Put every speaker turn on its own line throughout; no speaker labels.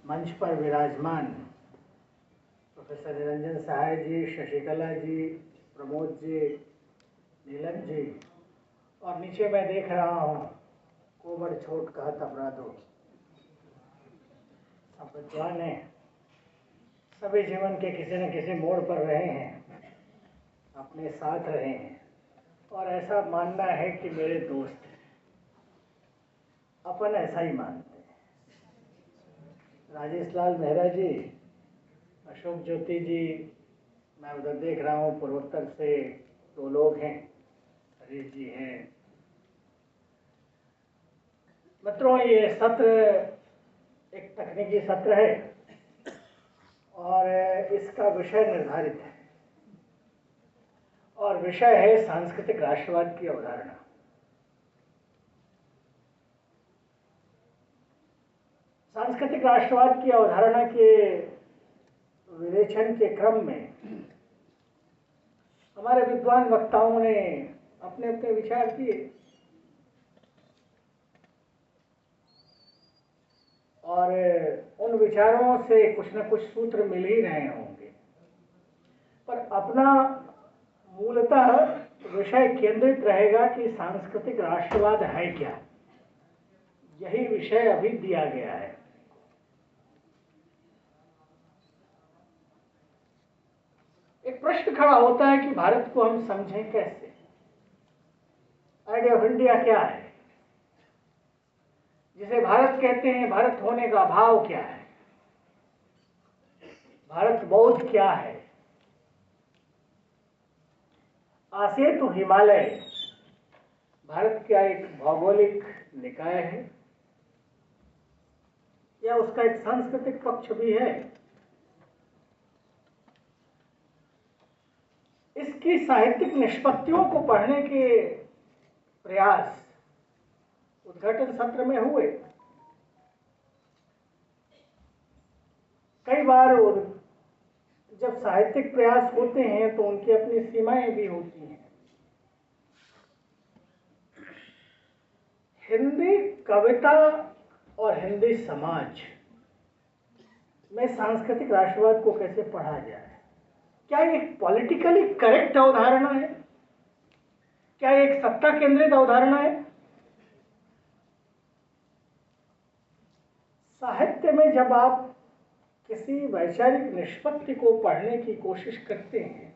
मंच पर विराजमान प्रोफेसर निरंजन सहाय जी, शशिकला जी, प्रमोद जी, नीलम जी, और नीचे मैं देख रहा हूँ कोबड़ छोट कहत अपराधो। सब विद्वान हैं, सभी जीवन के किसी न किसी मोड़ पर रहे हैं, अपने साथ रहे हैं और ऐसा मानना है कि मेरे दोस्त हैं। अपन ऐसा ही मानते हैं। राजेश लाल मेहरा जी, अशोक ज्योति जी, मैं उधर देख रहा हूँ पूर्वोत्तर से 2 लोग हैं, हरीश जी हैं। मित्रों, ये सत्र एक तकनीकी सत्र है और इसका विषय निर्धारित है और विषय है सांस्कृतिक राष्ट्रवाद की अवधारणा। सांस्कृतिक राष्ट्रवाद की अवधारणा के विवेचन के क्रम में हमारे विद्वान वक्ताओं ने अपने अपने विचार किए और उन विचारों से कुछ न कुछ सूत्र मिल ही रहे होंगे, पर अपना मूलतः विषय केंद्रित रहेगा कि सांस्कृतिक राष्ट्रवाद है क्या। यही विषय अभी दिया गया है। एक प्रश्न खड़ा होता है कि भारत को हम समझें कैसे। आइडिया ऑफ इंडिया क्या है, जिसे भारत कहते हैं, भारत होने का भाव क्या है, भारत बौद्ध क्या है, आसेतु हिमालय भारत क्या एक भौगोलिक निकाय है या उसका एक सांस्कृतिक पक्ष भी है। इसकी साहित्यिक निष्पत्तियों को पढ़ने के प्रयास उद्घाटन सत्र में हुए। कई बार जब साहित्यिक प्रयास होते हैं तो उनकी अपनी सीमाएं भी होती हैं। हिंदी कविता और हिंदी समाज में सांस्कृतिक राष्ट्रवाद को कैसे पढ़ा जाए? क्या एक पॉलिटिकली करेक्ट अवधारणा है? क्या एक सत्ता केंद्रित अवधारणा है? साहित्य में जब आप किसी वैचारिक निष्पत्ति को पढ़ने की कोशिश करते हैं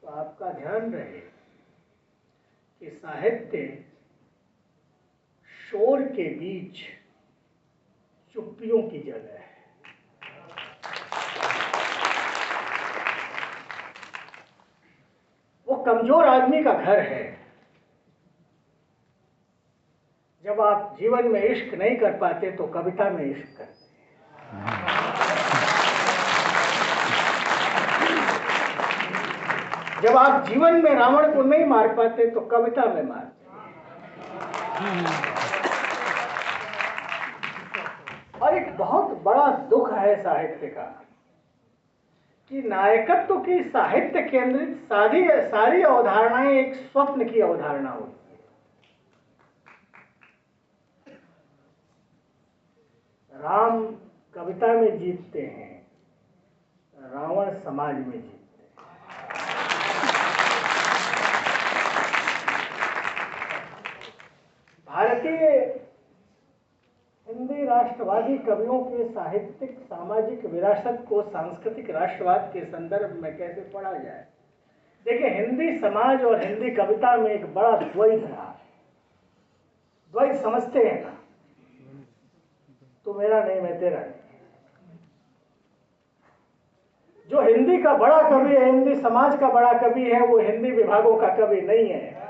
तो आपका ध्यान रहे कि साहित्य शोर के बीच चुप्पियों की जगह है। वो कमजोर आदमी का घर है। जब आप जीवन में इश्क नहीं कर पाते तो कविता में इश्क करते हैं। जब आप जीवन में रावण को नहीं मार पाते तो कविता में मारते हैं। और एक बहुत बड़ा दुख है साहित्य का कि नायकत्व की साहित्य केंद्रित सारी अवधारणाएं एक स्वप्न की अवधारणा होती है। राम कविता में जीतते हैं, रावण समाज में जीतते हैं। भारतीय हिंदी राष्ट्रवादी कवियों के साहित्यिक सामाजिक विरासत को सांस्कृतिक राष्ट्रवाद के संदर्भ में कैसे पढ़ा जाए? देखिए, हिंदी समाज और हिंदी कविता में एक बड़ा द्वैत रहा है। द्वैत समझते हैं ना? तो मेरा नहीं, मैं तेरा नहीं। जो हिंदी का बड़ा कवि है, हिंदी समाज का बड़ा कवि है, वो हिंदी विभागों का कवि नहीं है।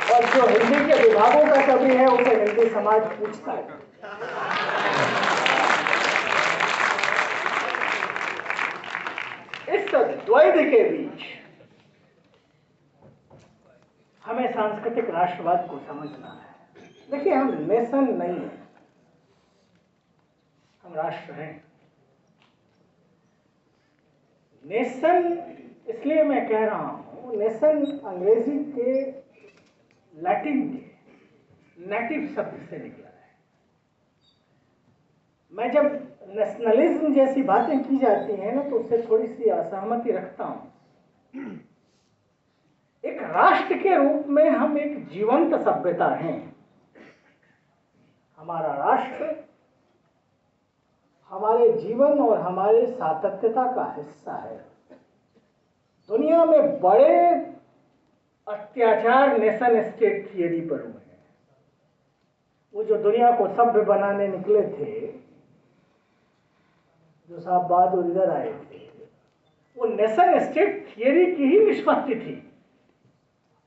और जो हिंदी के विभागों का कवि है उसे हिंदी समाज पूछता है। इस द्वैध के बीच हमें सांस्कृतिक राष्ट्रवाद को समझना है। देखिए, हम नेशन नहीं है, हम राष्ट्र हैं। नेशन इसलिए मैं कह रहा हूं, नेशन अंग्रेजी के लैटिन के नेटिव शब्द से निकला है। मैं जब नेशनलिज्म जैसी बातें की जाती हैं ना, तो उससे थोड़ी सी असहमति रखता हूं। एक राष्ट्र के रूप में हम एक जीवंत सभ्यता हैं। हमारा राष्ट्र हमारे जीवन और हमारे सातत्यता का हिस्सा है। दुनिया में बड़े अत्याचार नेशन स्टेट थियरी पर हुए हैं। वो जो दुनिया को सभ्य बनाने निकले थे, जो साहब बहादुर इधर आए थे, वो नेशन स्टेट थियरी की ही निष्पत्ति थी।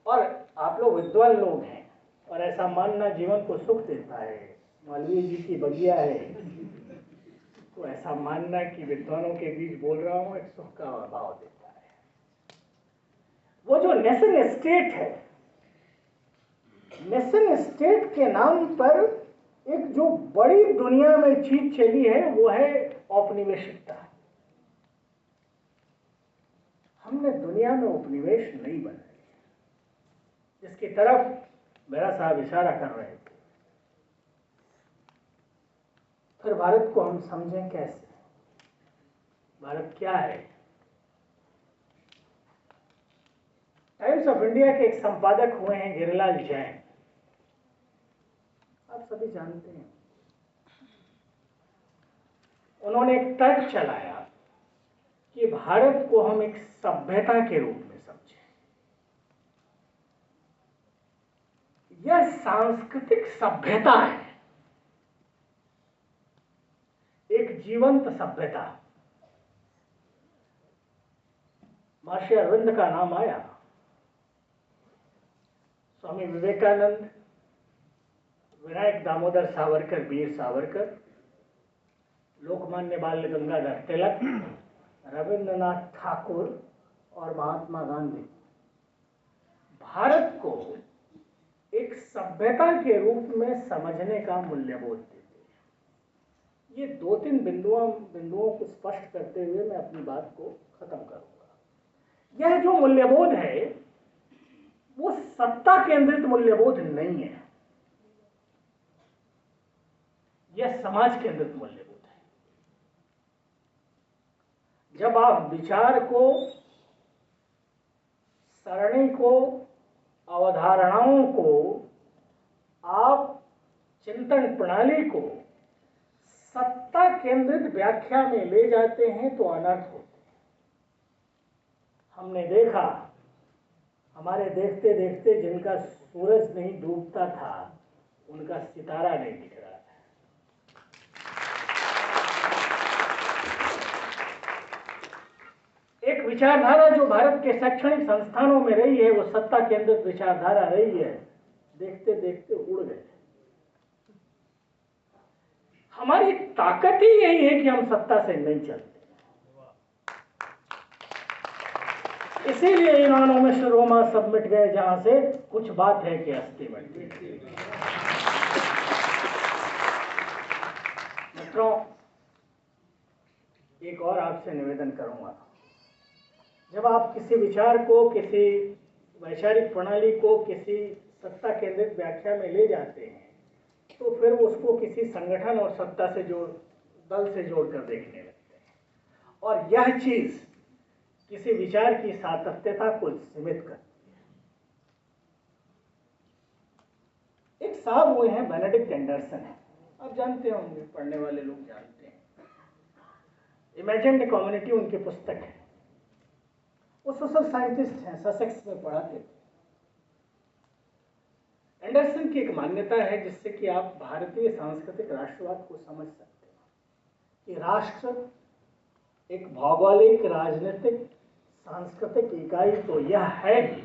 और आप लोग विद्वान लोग हैं, और ऐसा मानना जीवन को सुख देता है। मौलवी जी की बगिया है, तो ऐसा मानना कि विद्वानों के बीच बोल रहा हूं एक सुख का भाव देता है। वो जो नेशन स्टेट है, नेशन स्टेट के नाम पर एक जो बड़ी दुनिया में चीज चली है, वो है औपनिवेशिकता। हमने दुनिया में उपनिवेश नहीं बनाए, जिसकी तरफ मेरा साहब इशारा कर रहे थे। फिर भारत को हम समझें कैसे? भारत क्या है? टाइम्स ऑफ इंडिया के एक संपादक हुए हैं गिरिलाल जैन, आप सभी जानते हैं। उन्होंने एक तर्क चलाया कि भारत को हम एक सभ्यता के रूप में समझें। यह सांस्कृतिक सभ्यता है, एक जीवंत सभ्यता। महर्षि अरविंद का नाम आया, स्वामी विवेकानंद, विनायक दामोदर सावरकर, वीर सावरकर, लोकमान्य बाल गंगाधर तिलक, रविंद्रनाथ ठाकुर और महात्मा गांधी भारत को एक सभ्यता के रूप में समझने का मूल्यबोध देते हैं। ये दो तीन बिंदुओं को स्पष्ट करते हुए मैं अपनी बात को खत्म करूंगा। यह जो मूल्यबोध है, वो सत्ता केंद्रित मूल्यबोध नहीं है, यह समाज केंद्रित मूल्यबोध है। जब आप विचार को, सरणी को, अवधारणाओं को, आप चिंतन प्रणाली को सत्ता केंद्रित व्याख्या में ले जाते हैं, तो अनर्थ होते हैं। हमने देखा, हमारे देखते देखते जिनका सूरज नहीं डूबता था, उनका सितारा नहीं दिख रहा था। एक विचारधारा जो भारत के शैक्षणिक संस्थानों में रही है, वो सत्ता केंद्रित विचारधारा रही है। देखते देखते उड़ गए। हमारी ताकत ही यही है कि हम सत्ता से नहीं चलते। इसीलिए इनॉनोमस रोमा सब मिट गए, जहां से कुछ बात है कि अस्थि मिट गई। मित्रों, एक और आपसे निवेदन करूंगा। जब आप किसी विचार को, किसी वैचारिक प्रणाली को किसी सत्ता केंद्रित व्याख्या में ले जाते हैं, तो फिर उसको किसी संगठन और सत्ता से दल से जोड़कर देखने लगते हैं, और यह चीज किसी विचार की सातत्यता को सीमित करती है। एक साहब हुए हैं बेनेडिक्ट एंडरसन, आप जानते होंगे, पढ़ने वाले लोग जानते हैं। इमेजिन्ड कम्युनिटी उनकी पुस्तक है। वो सोशल साइंटिस्ट हैं, ससेक्स में पढ़ाते थे। एंडरसन की एक मान्यता है जिससे कि आप भारतीय सांस्कृतिक राष्ट्रवाद को समझ सकते हैं कि राष्ट्र एक भौगोलिक, राजनीतिक, सांस्कृतिक इकाई तो यह है ही,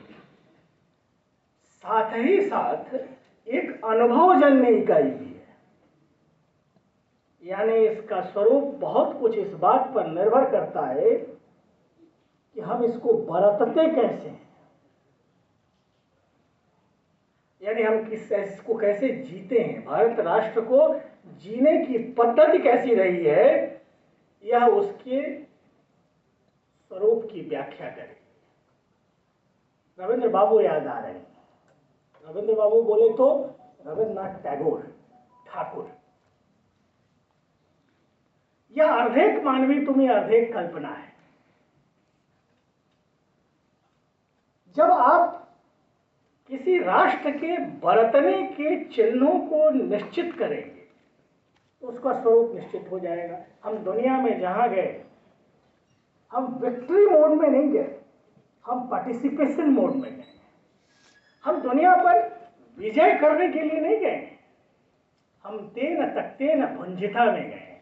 साथ ही साथ एक अनुभवजन्य इकाई भी है। यानी इसका स्वरूप बहुत कुछ इस बात पर निर्भर करता है कि हम इसको बरतते कैसे हैं, यानी हम इसको कैसे जीते हैं। भारत राष्ट्र को जीने की पद्धति कैसी रही है, यह उसके स्वरूप की व्याख्या करेगी। रविंद्र बाबू याद आ रहे हैं। रविंद्र बाबू बोले तो रविंद्रनाथ टैगोर, ठाकुर। या अर्धेक मानवी तुम्हें अर्धेक कल्पना है। जब आप किसी राष्ट्र के बरतने के चिन्हों को निश्चित करेंगे तो उसका स्वरूप निश्चित हो जाएगा। हम दुनिया में जहां गए, हम विक्ट्री मोड में नहीं गए, हम पार्टिसिपेशन मोड में गए। हम दुनिया पर विजय करने के लिए नहीं गए, हम तेन तख्तेन भुंजिता में गए।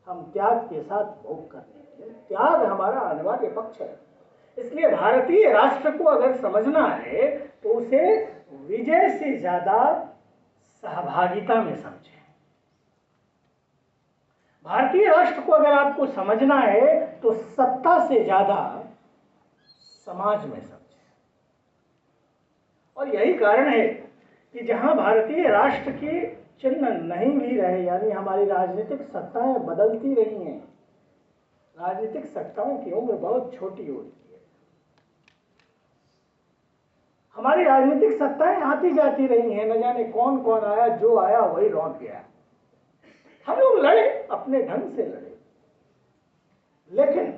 हम त्याग के साथ भोग करने के लिए, त्याग हमारा अनिवार्य पक्ष है। इसलिए भारतीय राष्ट्र को अगर समझना है तो उसे विजय से ज्यादा सहभागिता में समझें। भारतीय राष्ट्र को अगर आपको समझना है तो सत्ता से ज्यादा समाज में समझें। और यही कारण है कि जहां भारतीय राष्ट्र के चिन्ह नहीं भी रहे, यानी हमारी राजनीतिक सत्ताएं बदलती रही हैं, राजनीतिक सत्ताओं की उम्र बहुत छोटी होती है। हमारी राजनीतिक सत्ताएं आती जाती रही हैं, न जाने कौन कौन आया, जो आया वही लौट गया। हम लोग लड़े, अपने ढंग से लड़े, लेकिन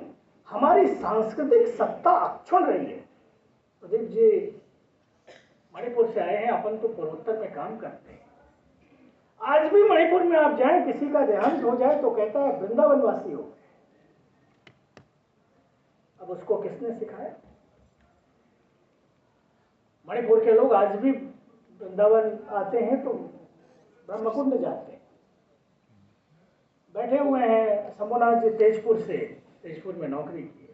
हमारी सांस्कृतिक सत्ता अक्षुण्ण रही है। प्रदीप जी मणिपुर से आए हैं, अपन तो पूर्वोत्तर में काम करते हैं। आज भी मणिपुर में आप जाएं, किसी का देहांत हो जाए तो कहता है वृंदावनवासी हो। अब उसको किसने सिखाया? मणिपुर के लोग आज भी वृंदावन आते हैं तो ब्रह्मकुंड जाते हैं। बैठे हुए हैं शंभुनाथ जी तेजपुर से, तेजपुर में नौकरी की है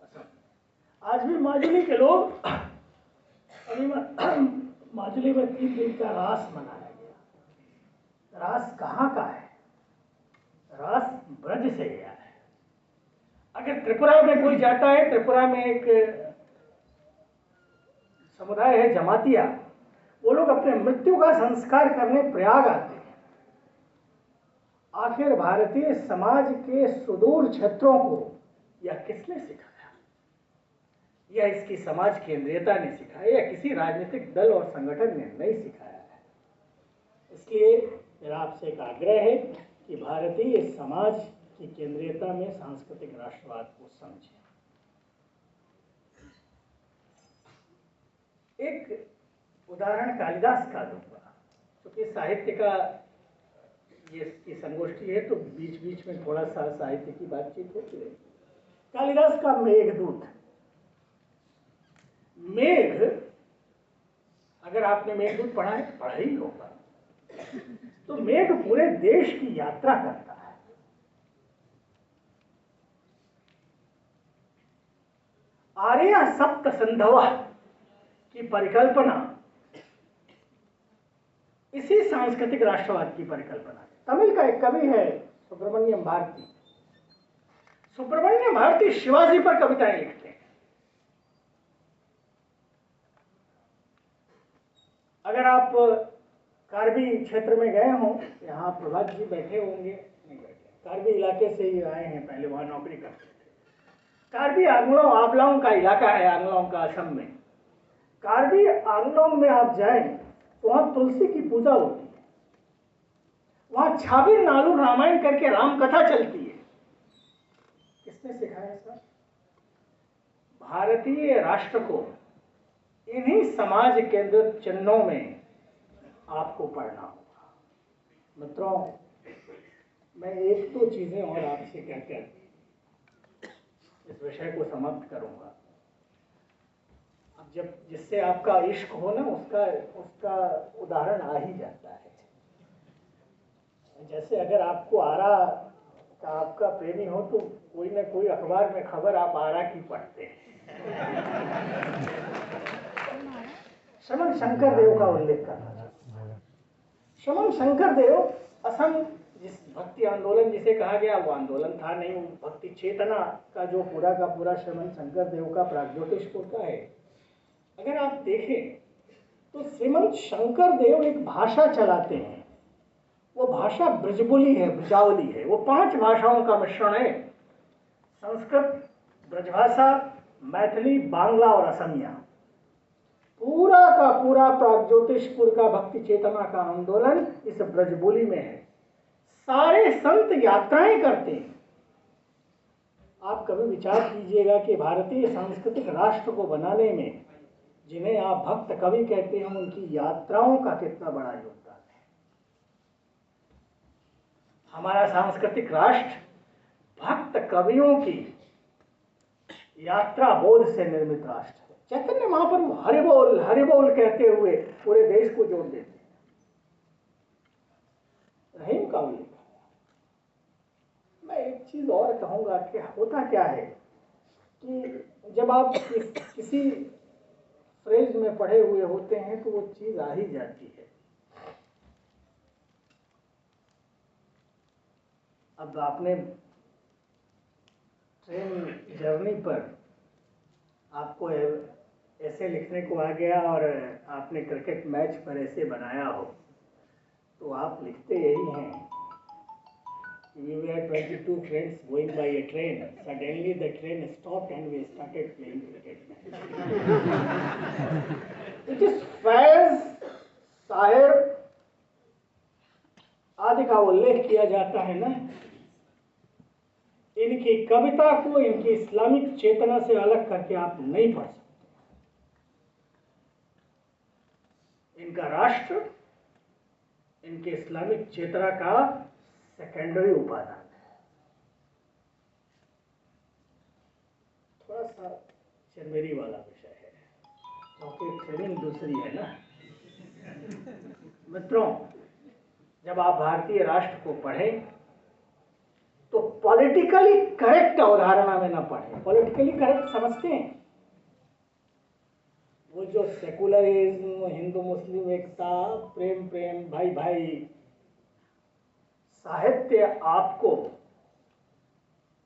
असम। आज भी माजुली के लोग, अभी माजुली में 3 दिन का रास मनाया गया। रास कहाँ का है? रास ब्रज से गया है। अगर त्रिपुरा में कोई जाता है, त्रिपुरा में एक समुदाय है जमातिया, वो लोग अपने मृत्यु का संस्कार करने प्रयाग आते हैं। आखिर भारतीय समाज के सुदूर क्षेत्रों को यह किसने सिखाया? यह इसकी समाज केंद्रीयता ने सिखाया या किसी राजनीतिक दल और संगठन ने नहीं सिखाया है। इसलिए मेरा आपसे एक आग्रह है कि भारतीय समाज की केंद्रीयता में सांस्कृतिक राष्ट्रवाद को समझें। एक उदाहरण कालिदास का दूंगा, क्योंकि साहित्य का ये इसकी संगोष्ठी है तो बीच बीच में थोड़ा सा साहित्य की बातचीत होती है। कालिदास का मेघदूत। मेघ, अगर आपने मेघदूत पढ़ा है, पढ़ा ही होगा, तो मेघ पूरे देश की यात्रा करता है। आर्या सप्त संधवा की परिकल्पना इसी सांस्कृतिक राष्ट्रवाद की परिकल्पना है। तमिल का एक कवि है सुब्रमण्यम भारती। सुब्रमण्यम भारती शिवाजी पर कविताएं लिखते हैं। अगर आप कार्बी क्षेत्र में गए हों, यहाँ प्रभात जी बैठे होंगे, नहीं बैठे, कार्बी इलाके से ही आए हैं, पहले वहां नौकरी करते थे। कार्बी आंगलों आबलाओं का इलाका है, आंगलों का असम में। कार्बी आंगलों में आप जाएं तो वहां तुलसी की पूजा होती है। वहां छाबिन नालू रामायण करके राम कथा चलती है। किसने सिखाया सर? भारतीय राष्ट्र को इन्हीं समाज केंद्रित चिन्हों में आपको पढ़ना होगा। मित्रों, मैं एक दो चीजें और आपसे कहकर इस विषय को समाप्त करूंगा। अब जब जिससे आपका इश्क हो ना, उसका उदाहरण आ ही जाता है। जैसे अगर आपको आरा का आपका प्रेमी हो तो कोई ना कोई अखबार में खबर आप आरा की पढ़ते हैं। श्रमण शंकर देव का उल्लेख करना चाहता। श्रमण शंकर देव असम जिस भक्ति आंदोलन जिसे कहा गया, वो आंदोलन था नहीं, वो भक्ति चेतना का जो पूरा का पूरा श्रमण शंकर देव का प्रागज्योतिषपुर का है। अगर आप देखें तो श्रीमंत शंकर देव एक भाषा चलाते हैं। वो भाषा ब्रजबोली है, ब्रजावली है। वो 5 भाषाओं का मिश्रण है। संस्कृत, ब्रजभाषा, मैथिली, बांग्ला और असमिया। पूरा का पूरा प्रागज्योतिषपुर का भक्ति चेतना का आंदोलन इस ब्रजबोली में है। सारे संत यात्राएं करते हैं। आप कभी विचार कीजिएगा कि भारतीय सांस्कृतिक राष्ट्र को बनाने में जिन्हें आप भक्त कवि कहते हैं उनकी यात्राओं का कितना बड़ा योगदान है। हमारा सांस्कृतिक राष्ट्र भक्त कवियों की यात्रा बोध से निर्मित राष्ट्र है। चैतन्य महाप्रभु हरि बोल कहते हुए पूरे देश को जोड़ देते हैं। रहीम का उल्लेख। मैं एक चीज और कहूंगा कि होता क्या है कि जब आप किसी फ्रेज में पढ़े हुए होते हैं तो वो चीज आ ही जाती है। अब आपने ट्रेन जर्नी पर आपको ऐसे लिखने को आ गया और आपने क्रिकेट मैच पर ऐसे बनाया हो तो आप लिखते यही हैं, We were 22 friends going by a train. Suddenly the train stopped and we started playing cricket. It is Faiz, शायर आदि का उल्लेख किया जाता है ना, इनकी कविता को इनकी इस्लामिक चेतना से अलग करके आप नहीं पढ़ सकते। इनका राष्ट्र इनके इस्लामिक चेतना का सेकेंडरी उपादान है। थोड़ा सा चरमेरी वाला विषय है क्योंकि ट्रेनिंग दूसरी है ना। मित्रों, जब आप भारतीय राष्ट्र को पढ़ें तो पॉलिटिकली करेक्ट अवधारणा में न पढ़ें। पॉलिटिकली करेक्ट समझते हैं वो जो सेकुलरिज्म, हिंदू मुस्लिम एकता, प्रेम प्रेम भाई भाई, साहित्य आपको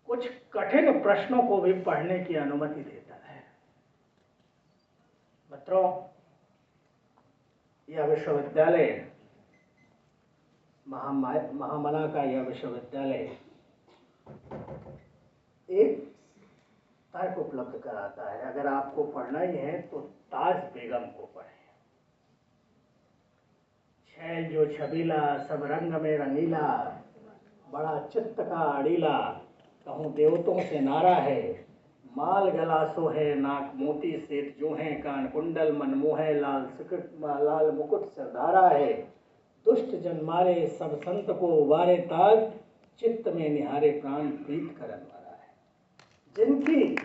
कुछ कठिन प्रश्नों को भी पढ़ने की अनुमति देता है। मित्रों, यह विश्वविद्यालय महामना का यह विश्वविद्यालय एक तर्क उपलब्ध कराता है। अगर आपको पढ़ना ही है तो ताज बेगम को पढ़ें। छैल जो छबीला सब रंग में रंगीला, बड़ा चित्त का अड़ीला, कहूँ देवतों से नारा है, माल गलासो है नाक मोती सेठ जो है, कान कुंडल मन मोहे लाल मुकुट सरदारा है, दुष्ट जन मारे सब संत को उबारे ताज, चित्त में निहारे प्राण प्रीत करन वाला है। जिनकी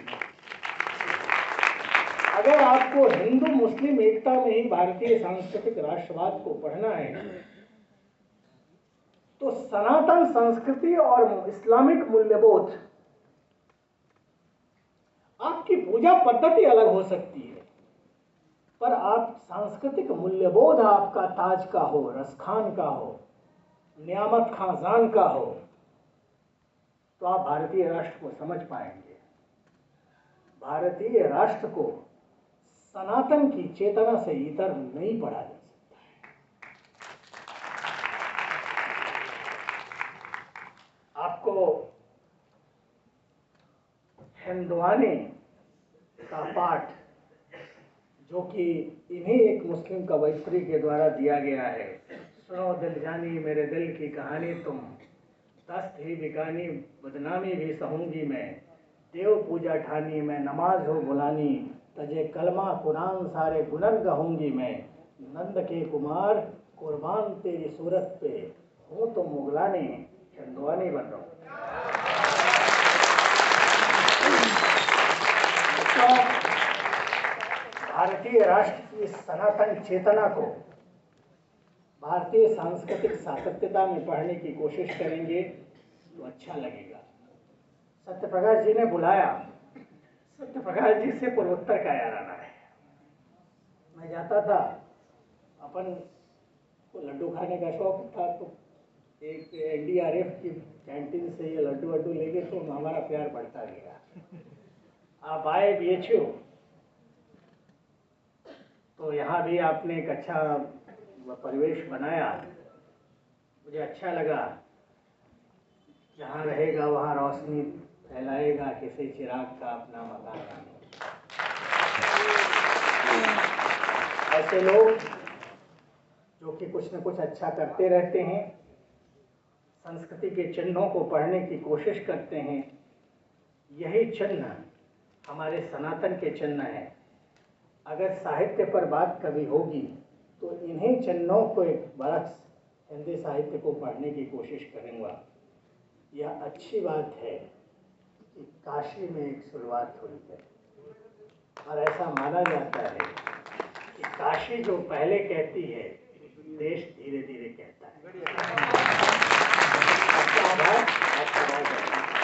अगर आपको हिंदू मुस्लिम एकता में ही भारतीय सांस्कृतिक राष्ट्रवाद को पढ़ना है तो सनातन संस्कृति और इस्लामिक मूल्यबोध, आपकी पूजा पद्धति अलग हो सकती है पर आप सांस्कृतिक मूल्यबोध आपका ताज का हो, रसखान का हो, नियामत खाजान का हो, तो आप भारतीय राष्ट्र को समझ पाएंगे। भारतीय राष्ट्र को सनातन की चेतना से इतर नहीं पढ़ा जा सकता है। आपको हिंदुआनी का पाठ जो कि इन्हीं एक मुस्लिम कवयित्री के द्वारा दिया गया है, सुनो दिल जानी मेरे दिल की कहानी तुम, दस्त ही बिकानी बदनामी भी सहूंगी मैं, देव पूजा ठानी मैं नमाज हो बुलानी, तजे कलमा कुरान सारे गुनर गहूंगी मैं, नंद के कुमार कुर्बान तेरी सूरत पे, हूँ तो मुगलानी हिंदुआनी बन रहा हूँ। भारतीय राष्ट्र की सनातन चेतना को भारतीय सांस्कृतिक सातत्यता में पढ़ने की कोशिश करेंगे तो अच्छा लगेगा। सत्यप्रकाश जी ने बुलाया। सत्यप्रकाश जी से पूर्वोत्तर का याराना है। मैं जाता था, अपन को लड्डू खाने का शौक था तो एक NDRF की कैंटीन से ये लड्डू वड्डू लेके तो हमारा प्यार बढ़ता गया। आप आए BHU तो यहाँ भी आपने एक अच्छा परिवेश बनाया, मुझे अच्छा लगा। जहाँ रहेगा वहाँ रोशनी फैलाएगा, किसी चिराग का अपना मकान। ऐसे लोग जो कि कुछ न कुछ अच्छा करते रहते हैं, संस्कृति के चिन्हों को पढ़ने की कोशिश करते हैं, यही चिन्ह हमारे सनातन के चिन्ह हैं। अगर साहित्य पर बात कभी होगी तो इन्हीं चिन्हों को एक बरस हिंदी साहित्य को पढ़ने की कोशिश करूँगा। यह अच्छी बात है कि काशी में एक शुरुआत हुई है और ऐसा माना जाता है कि काशी जो पहले कहती है देश धीरे धीरे कहता है। आपका आभार।